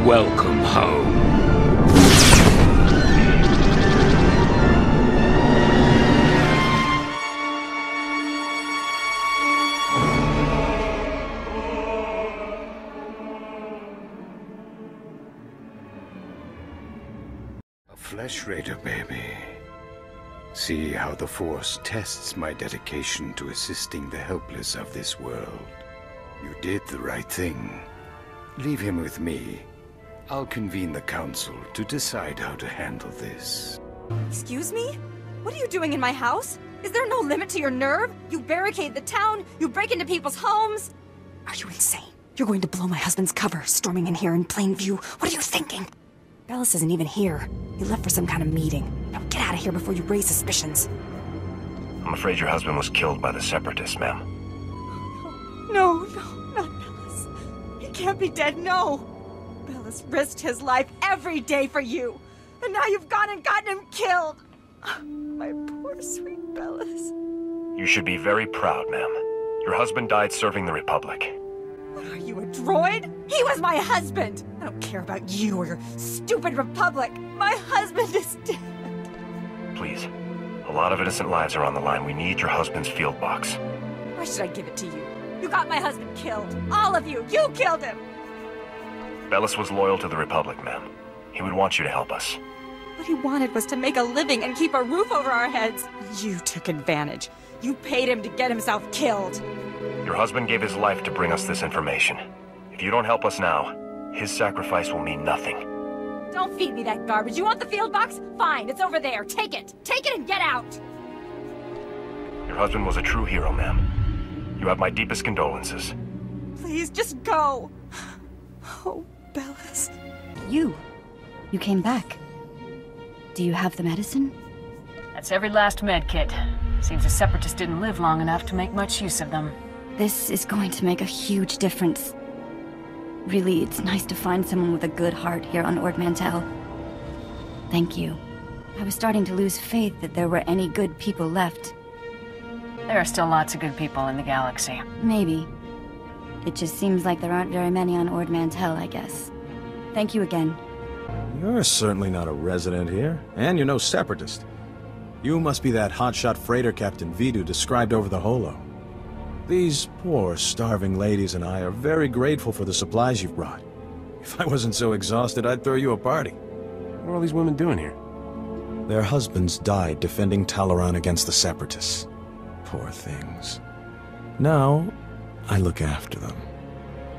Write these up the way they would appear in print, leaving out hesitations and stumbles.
Welcome home. A flesh raider, baby. See how the Force tests my dedication to assisting the helpless of this world. You did the right thing. Leave him with me. I'll convene the council to decide how to handle this. Excuse me? What are you doing in my house? Is there no limit to your nerve? You barricade the town, you break into people's homes. Are you insane? You're going to blow my husband's cover, storming in here in plain view. What are you thinking? Bellis isn't even here. He left for some kind of meeting. Now get out of here before you raise suspicions. I'm afraid your husband was killed by the Separatists, ma'am. No, not Bellis. He can't be dead, no. Bellis risked his life every day for you. And now you've gone and gotten him killed. My poor sweet Bellis. You should be very proud, ma'am. Your husband died serving the Republic. What are you, a droid? He was my husband! I don't care about you or your stupid Republic. My husband is dead. Please. A lot of innocent lives are on the line. We need your husband's field box. Why should I give it to you? You got my husband killed. All of you! You killed him! Bellis was loyal to the Republic, ma'am. He would want you to help us. What he wanted was to make a living and keep a roof over our heads. You took advantage. You paid him to get himself killed. Your husband gave his life to bring us this information. If you don't help us now, his sacrifice will mean nothing. Don't feed me that garbage. You want the field box? Fine, it's over there. Take it. Take it and get out. Your husband was a true hero, ma'am. You have my deepest condolences. Please, just go. Oh, Bellis. You came back. Do you have the medicine? That's every last med kit. Seems the Separatists didn't live long enough to make much use of them. This is going to make a huge difference. Really, it's nice to find someone with a good heart here on Ord Mantell. Thank you. I was starting to lose faith that there were any good people left. There are still lots of good people in the galaxy. Maybe. It just seems like there aren't very many on Ord Mantell, I guess. Thank you again. You're certainly not a resident here, and you're no separatist. You must be that hotshot freighter Captain Vidu described over the holo. These poor, starving ladies and I are very grateful for the supplies you've brought. If I wasn't so exhausted, I'd throw you a party. What are all these women doing here? Their husbands died defending Talaran against the Separatists. Poor things. Now, I look after them.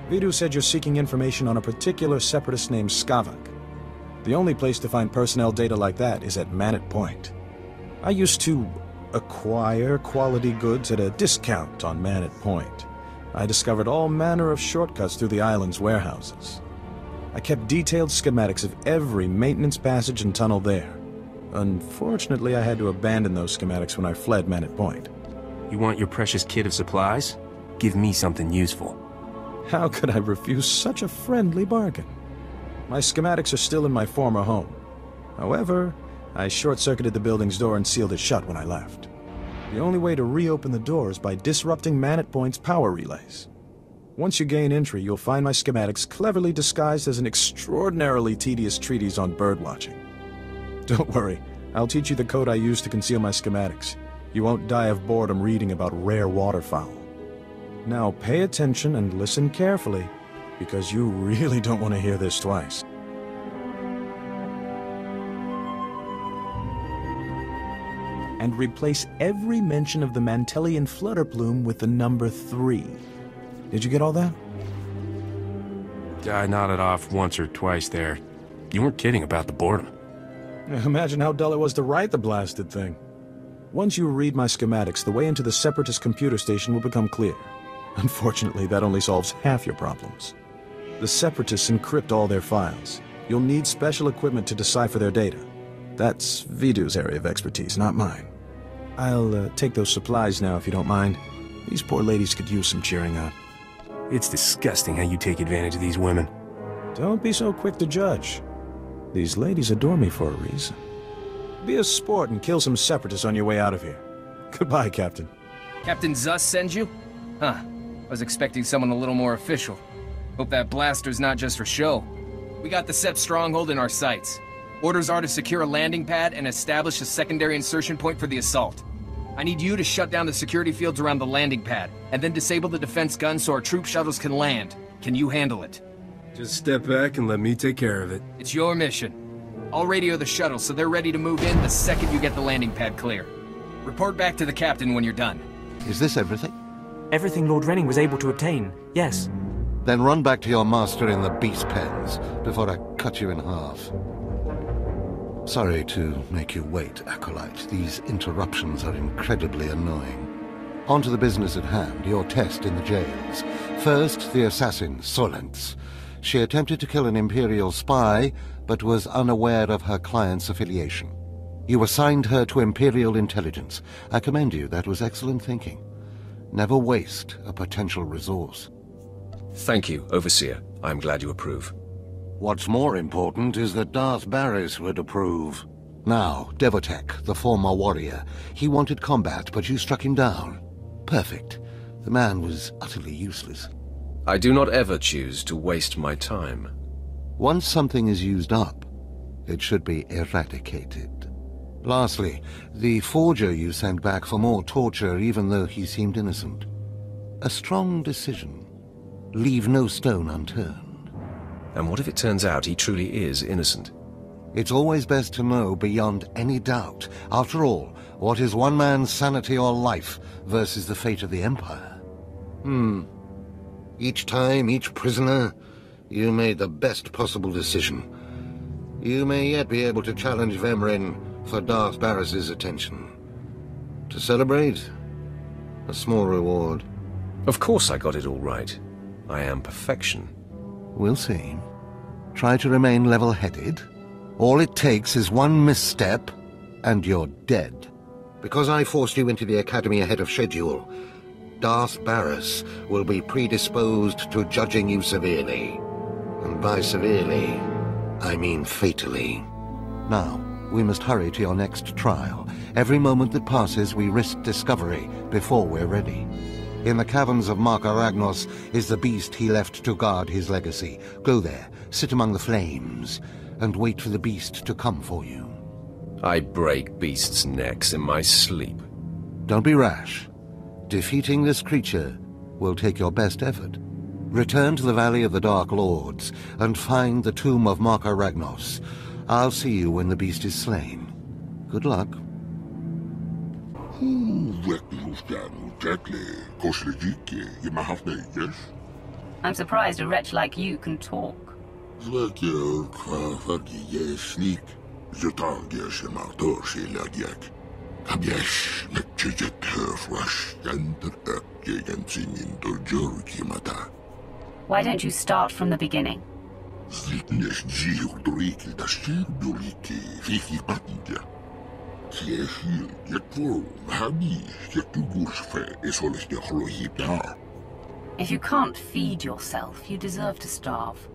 Vidu said you're seeking information on a particular Separatist named Skavak. The only place to find personnel data like that is at Manet Point. I used to acquire quality goods at a discount on Manet Point. I discovered all manner of shortcuts through the island's warehouses. I kept detailed schematics of every maintenance passage and tunnel there. Unfortunately, I had to abandon those schematics when I fled Manet Point. You want your precious kit of supplies? Give me something useful. How could I refuse such a friendly bargain? My schematics are still in my former home. However, I short-circuited the building's door and sealed it shut when I left. The only way to reopen the door is by disrupting Manet Point's power relays. Once you gain entry, you'll find my schematics cleverly disguised as an extraordinarily tedious treatise on birdwatching. Don't worry, I'll teach you the code I use to conceal my schematics. You won't die of boredom reading about rare waterfowl. Now pay attention and listen carefully, because you really don't want to hear this twice. And replace every mention of the Mantellian flutter plume with the number 3. Did you get all that? I nodded off once or twice there. You weren't kidding about the boredom. Imagine how dull it was to write the blasted thing. Once you read my schematics, the way into the Separatist computer station will become clear. Unfortunately, that only solves half your problems. The Separatists encrypt all their files. You'll need special equipment to decipher their data. That's Vidu's area of expertise, not mine. I'll take those supplies now, if you don't mind. These poor ladies could use some cheering up. It's disgusting how you take advantage of these women. Don't be so quick to judge. These ladies adore me for a reason. Be a sport and kill some Separatists on your way out of here. Goodbye, Captain. Captain Zuss sends you? Huh. I was expecting someone a little more official. Hope that blaster's not just for show. We got the Sept stronghold in our sights. Orders are to secure a landing pad and establish a secondary insertion point for the assault. I need you to shut down the security fields around the landing pad, and then disable the defense guns so our troop shuttles can land. Can you handle it? Just step back and let me take care of it. It's your mission. I'll radio the shuttle so they're ready to move in the second you get the landing pad clear. Report back to the captain when you're done. Is this everything? Everything Lord Renning was able to obtain, yes. Then run back to your master in the beast pens before I cut you in half. Sorry to make you wait, Acolyte. These interruptions are incredibly annoying. On to the business at hand, your test in the jails. First, the assassin, Solentz. She attempted to kill an Imperial spy, but was unaware of her client's affiliation. You assigned her to Imperial intelligence. I commend you, that was excellent thinking. Never waste a potential resource. Thank you, Overseer. I'm glad you approve. What's more important is that Darth Barris would approve. Now, Devotek, the former warrior. He wanted combat, but you struck him down. Perfect. The man was utterly useless. I do not ever choose to waste my time. Once something is used up, it should be eradicated. Lastly, the forger you sent back for more torture even though he seemed innocent. A strong decision. Leave no stone unturned. And what if it turns out he truly is innocent? It's always best to know beyond any doubt. After all, what is one man's sanity or life versus the fate of the Empire? Each time, each prisoner, you made the best possible decision. You may yet be able to challenge Vemrin for Darth Barris's attention. To celebrate, a small reward. Of course I got it all right. I am perfection. We'll see. Try to remain level-headed. All it takes is one misstep, and you're dead. Because I forced you into the Academy ahead of schedule, Darth Barris will be predisposed to judging you severely. And by severely, I mean fatally. Now, we must hurry to your next trial. Every moment that passes, we risk discovery before we're ready. In the caverns of Marka Ragnos is the beast he left to guard his legacy. Go there, sit among the flames, and wait for the beast to come for you. I break beasts' necks in my sleep. Don't be rash. Defeating this creature will take your best effort. Return to the Valley of the Dark Lords and find the tomb of Marka Ragnos. I'll see you when the beast is slain. Good luck. I'm surprised a wretch like you can talk. Why don't you start from the beginning? If you can't feed yourself, you deserve to starve.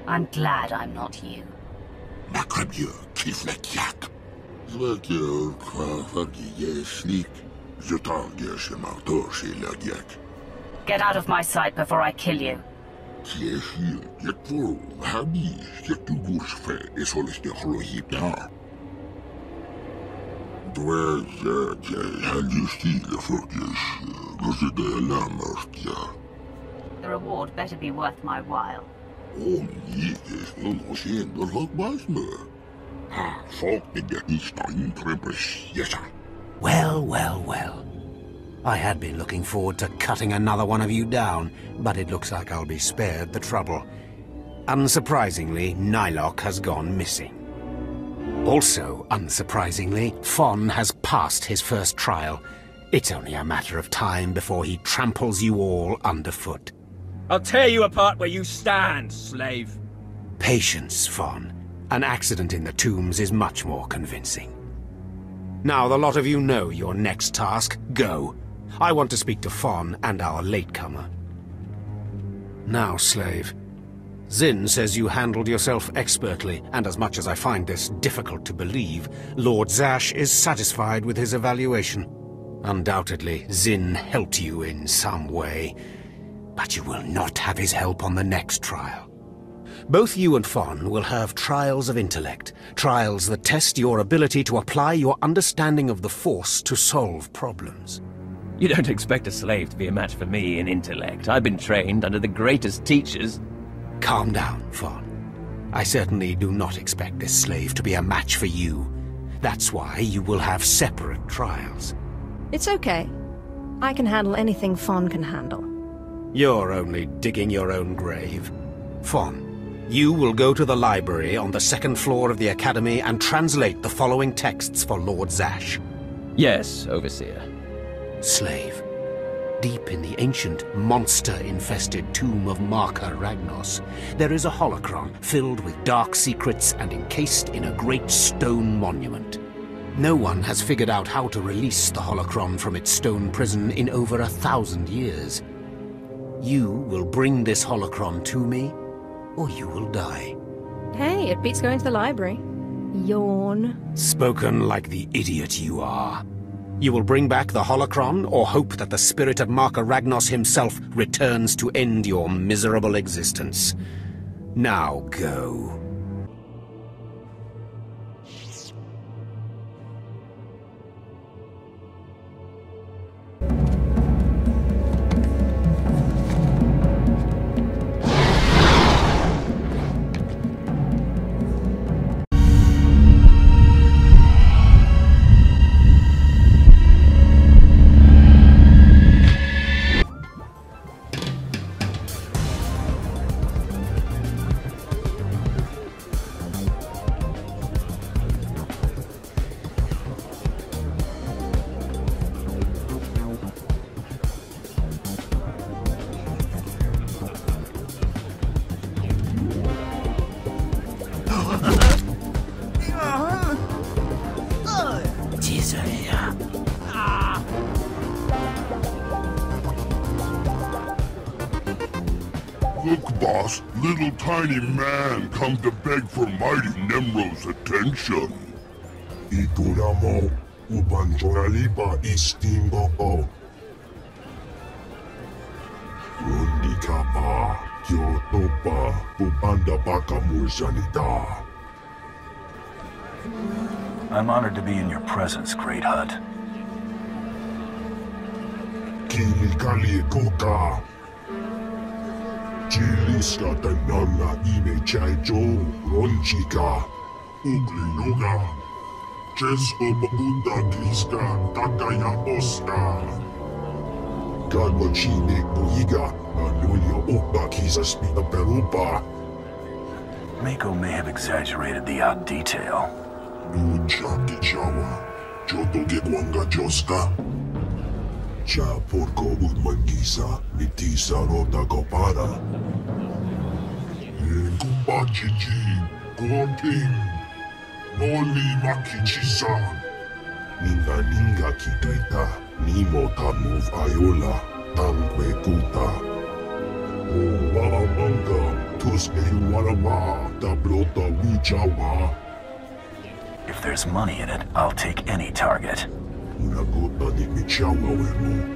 I'm glad I'm not you. Get out of my sight before I kill you. The reward better be worth my while. Well, well, well. I had been looking forward to cutting another one of you down, but it looks like I'll be spared the trouble. Unsurprisingly, Nylok has gone missing. Also, unsurprisingly, Fon has passed his first trial. It's only a matter of time before he tramples you all underfoot. I'll tear you apart where you stand, slave. Patience, Fon. An accident in the tombs is much more convincing. Now the lot of you know your next task. Go. I want to speak to Fon and our latecomer. Now, slave. Zin says you handled yourself expertly, and as much as I find this difficult to believe, Lord Zash is satisfied with his evaluation. Undoubtedly, Zin helped you in some way, but you will not have his help on the next trial. Both you and Fon will have trials of intellect, trials that test your ability to apply your understanding of the Force to solve problems. You don't expect a slave to be a match for me in intellect. I've been trained under the greatest teachers. Calm down, Fon. I certainly do not expect this slave to be a match for you. That's why you will have separate trials. It's okay. I can handle anything Fon can handle. You're only digging your own grave. Fon, you will go to the library on the second floor of the Academy and translate the following texts for Lord Zash. Yes, Overseer. Slave. Deep in the ancient, monster-infested tomb of Marka Ragnos, there is a holocron filled with dark secrets and encased in a great stone monument. No one has figured out how to release the holocron from its stone prison in over 1,000 years. You will bring this holocron to me, or you will die. Hey, it beats going to the library. Yawn. Spoken like the idiot you are. You will bring back the holocron, or hope that the spirit of Marka Ragnos himself returns to end your miserable existence. Now go. Look, boss, little tiny man come to beg for mighty Nemro's attention. Ituramo ubanjoraliba istingo. Rundikaba kyotoba ubanda baka mursanita. I'm honored to be in your presence, Great Hut. Kilikali koka. Chiliska tanana ime chaijo ronchika. Ugliluga. Chesko babunda kliska takaya oska. Galwachine buiga. Anulia opa kisa spina perupa. Mako may have exaggerated the odd detail. Nunchaki chawa. Jotoge kwanga joska. Cha porco udmangisa, mitisa rota kopara. Kumbachichi, Gonping, Noli Makichi-san. Ninga kituita, Nimo tamuv ayola, Tangwe kuta. O waamanga, Tuske warawa, Tablota wichawa. If there's money in it, I'll take any target. Unagota ni michawa wemo.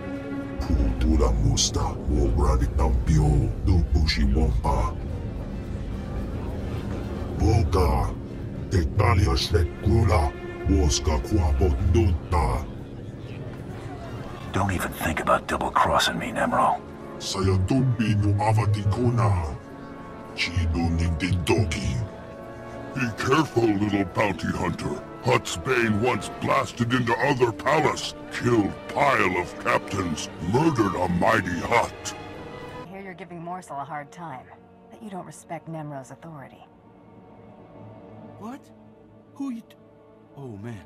Putura musta, Wograni tampio, Dupushi wampa. Boga, Italia Shrekula, Woska Quapo Duta. Don't even think about double-crossing me, Nemro. Sayatumbi no Avatikuna. Chido Nintindoki. Be careful, little bounty hunter. Hut's Bane once blasted into other palace, killed pile of captains, murdered a mighty Hut. I hear you're giving Morsel a hard time, that you don't respect Nemro's authority. What? Who you... Oh, man.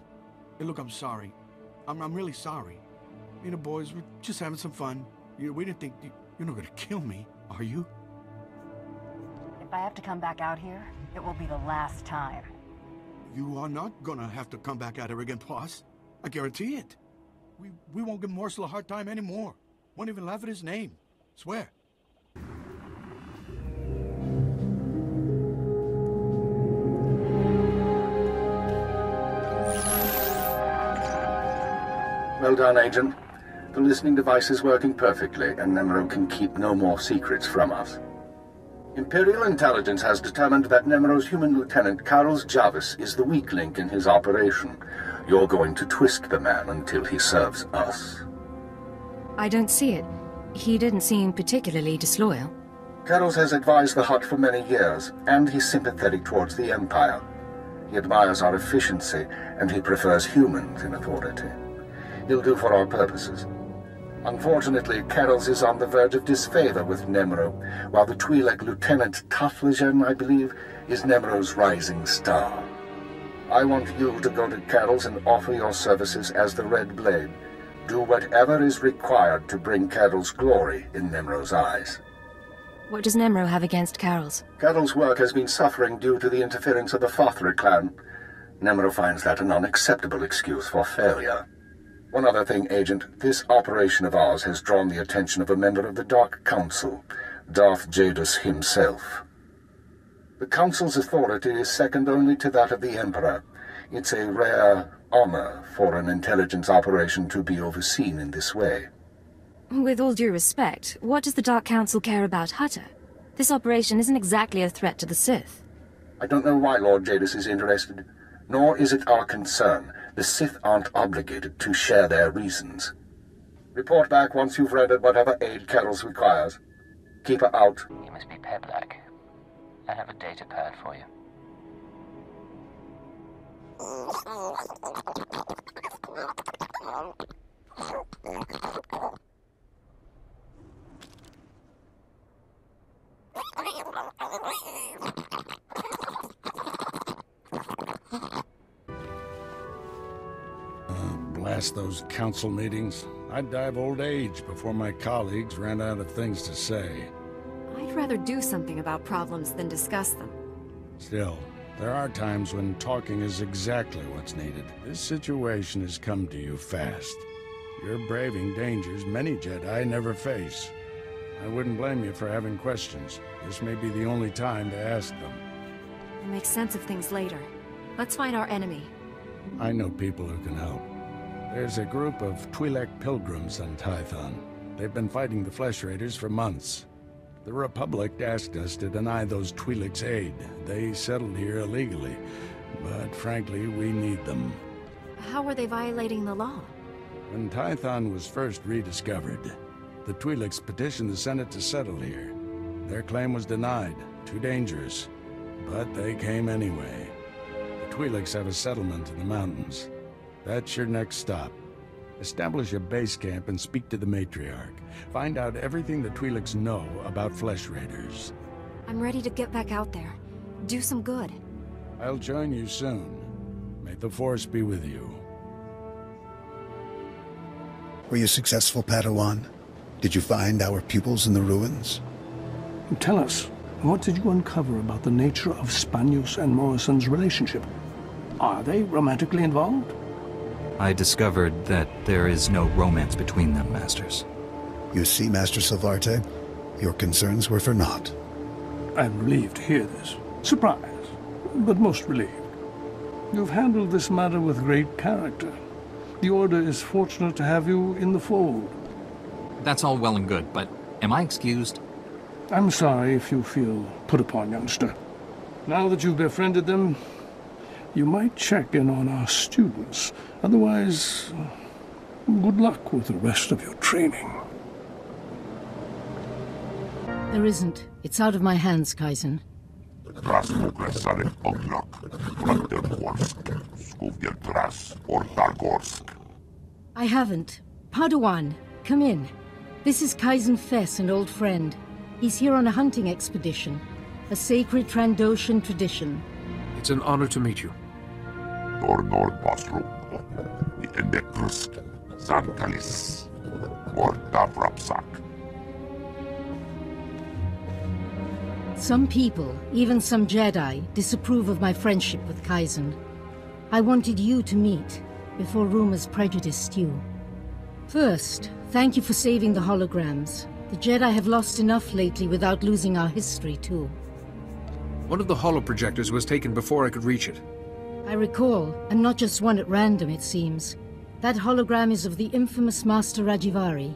Hey, look, I'm sorry. I'm really sorry. You know, boys, we're just having some fun. We didn't think... You're not gonna kill me, are you? If I have to come back out here, it will be the last time. You are not gonna have to come back at her again, boss. I guarantee it. We won't give Morsel a hard time anymore. Won't even laugh at his name. Swear. Well done, Agent. The listening device is working perfectly, and Nemero can keep no more secrets from us. Imperial intelligence has determined that Nemero's human lieutenant, Carlos Jarvis, is the weak link in his operation. You're going to twist the man until he serves us. I don't see it. He didn't seem particularly disloyal. Carlos has advised the Hutt for many years, and he's sympathetic towards the Empire. He admires our efficiency, and he prefers humans in authority. He'll do for our purposes. Unfortunately, Carlos is on the verge of disfavor with Nemero, while the Twi'lek Lieutenant Taflagen, I believe, is Nemero's rising star. I want you to go to Carlos and offer your services as the Red Blade. Do whatever is required to bring Carol's glory in Nemero's eyes. What does Nemero have against Carol's? Carol's work has been suffering due to the interference of the Fothra clan. Nemero finds that an unacceptable excuse for failure. One other thing, Agent. This operation of ours has drawn the attention of a member of the Dark Council, Darth Jadus himself. The Council's authority is second only to that of the Emperor. It's a rare honor for an intelligence operation to be overseen in this way. With all due respect, what does the Dark Council care about Hutter? This operation isn't exactly a threat to the Sith. I don't know why Lord Jadus is interested, nor is it our concern. The Sith aren't obligated to share their reasons. Report back once you've rendered whatever aid Carol's requires. Keep her out. You must be Twi'lek. I have a data pad for you. Blast those council meetings. I'd die of old age before my colleagues ran out of things to say. I'd rather do something about problems than discuss them. Still, there are times when talking is exactly what's needed. This situation has come to you fast. You're braving dangers many Jedi never face. I wouldn't blame you for having questions. This may be the only time to ask them. We'll make sense of things later. Let's find our enemy. I know people who can help. There's a group of Twi'lek pilgrims on Tython. They've been fighting the Flesh Raiders for months. The Republic asked us to deny those Twi'lek's aid. They settled here illegally, but frankly, we need them. How are they violating the law? When Tython was first rediscovered, the Twi'leks petitioned the Senate to settle here. Their claim was denied, too dangerous, but they came anyway. The Twi'leks have a settlement in the mountains. That's your next stop. Establish a base camp and speak to the Matriarch. Find out everything the Twi'leks know about Flesh Raiders. I'm ready to get back out there. Do some good. I'll join you soon. May the Force be with you. Were you successful, Padawan? Did you find our pupils in the ruins? Tell us, what did you uncover about the nature of Spanius and Morrison's relationship? Are they romantically involved? I discovered that there is no romance between them, Masters. You see, Master Silvarte, your concerns were for naught. I'm relieved to hear this. Surprised, but most relieved. You've handled this matter with great character. The Order is fortunate to have you in the fold. That's all well and good, but am I excused? I'm sorry if you feel put upon, youngster. Now that you've befriended them, you might check in on our students. Otherwise, good luck with the rest of your training. There isn't. It's out of my hands, Kaizen. I haven't. Padawan, come in. This is Kaizen Fess, an old friend. He's here on a hunting expedition. A sacred Trandoshan tradition. It's an honor to meet you. LoiTheMushroom, the Electrus, Zankalis, or Davrapsak. Some people, even some Jedi, disapprove of my friendship with Kaizen. I wanted you to meet, before rumors prejudiced you. First, thank you for saving the holograms. The Jedi have lost enough lately without losing our history, too. One of the holoprojectors was taken before I could reach it. I recall, and not just one at random, it seems. That hologram is of the infamous Master Rajivari.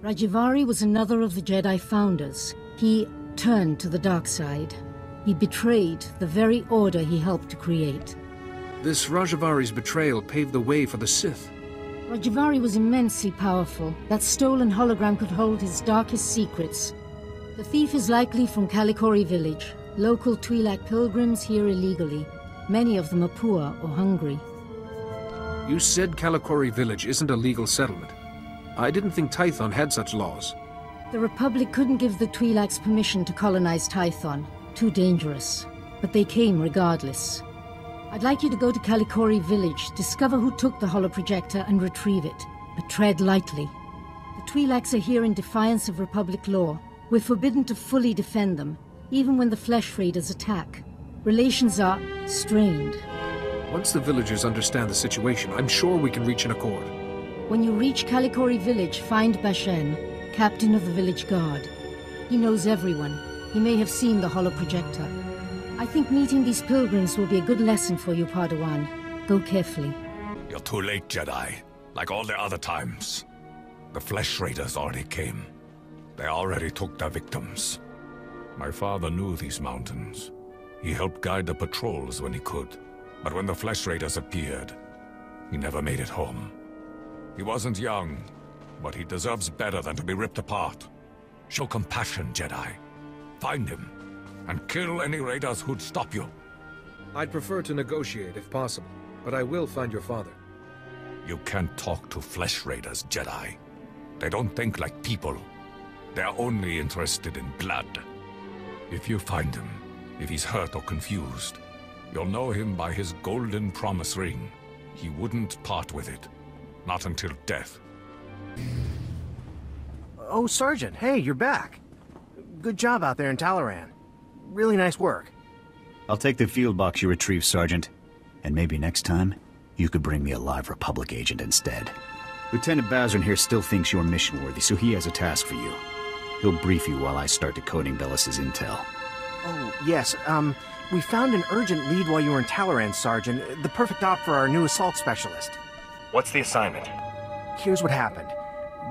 Rajivari was another of the Jedi founders. He turned to the dark side. He betrayed the very order he helped to create. This Rajavari's betrayal paved the way for the Sith. Rajivari was immensely powerful. That stolen hologram could hold his darkest secrets. The thief is likely from Kalikori village. Local Twi'lek pilgrims here illegally. Many of them are poor or hungry. You said Kalikori village isn't a legal settlement. I didn't think Tython had such laws. The Republic couldn't give the Twi'leks permission to colonize Tython. Too dangerous. But they came regardless. I'd like you to go to Kalikori village, discover who took the holoprojector and retrieve it. But tread lightly. The Twi'leks are here in defiance of Republic law. We're forbidden to fully defend them, even when the Flesh Raiders attack. Relations are strained. Once the villagers understand the situation, I'm sure we can reach an accord. When you reach Kalikori village, find Bashen, captain of the village guard. He knows everyone. He may have seen the holoprojector. I think meeting these pilgrims will be a good lesson for you, Padawan. Go carefully. You're too late, Jedi. Like all the other times. The Flesh Raiders already came. They already took their victims. My father knew these mountains. He helped guide the patrols when he could. But when the Flesh Raiders appeared, he never made it home. He wasn't young, but he deserves better than to be ripped apart. Show compassion, Jedi. Find him, and kill any raiders who'd stop you. I'd prefer to negotiate if possible, but I will find your father. You can't talk to Flesh Raiders, Jedi. They don't think like people. They're only interested in blood. If you find him, if he's hurt or confused, you'll know him by his golden promise ring. He wouldn't part with it. Not until death. Oh, Sergeant, hey, you're back. Good job out there in Talaran. Really nice work. I'll take the field box you retrieved, Sergeant. And maybe next time, you could bring me a live Republic agent instead. Lieutenant Bazrin here still thinks you're mission-worthy, so he has a task for you. He'll brief you while I start decoding Bellis's intel. Oh, yes, we found an urgent lead while you were in Talaran, Sergeant. The perfect op for our new assault specialist. What's the assignment? Here's what happened.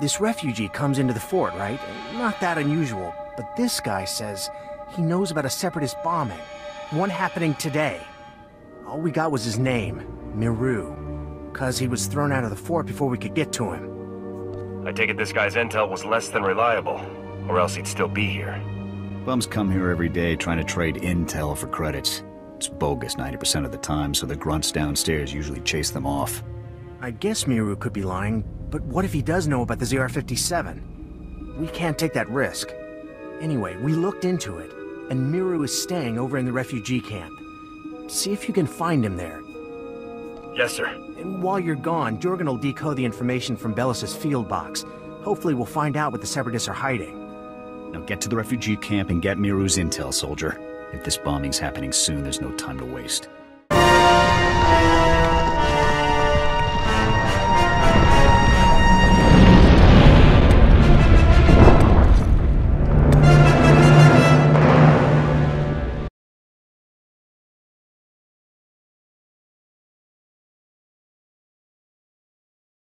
This refugee comes into the fort, right? Not that unusual, but this guy says he knows about a separatist bombing. One happening today. All we got was his name, Miru. 'Cause he was thrown out of the fort before we could get to him. I take it this guy's intel was less than reliable, or else he'd still be here. Bums come here every day trying to trade intel for credits. It's bogus 90% of the time, so the grunts downstairs usually chase them off. I guess Miru could be lying, but what if he does know about the ZR-57? We can't take that risk. Anyway, we looked into it, and Miru is staying over in the refugee camp. See if you can find him there. Yes, sir. And while you're gone, Jorgen will decode the information from Bellis's field box. Hopefully we'll find out what the Separatists are hiding. Now get to the refugee camp and get Miru's intel, soldier. If this bombing's happening soon, there's no time to waste.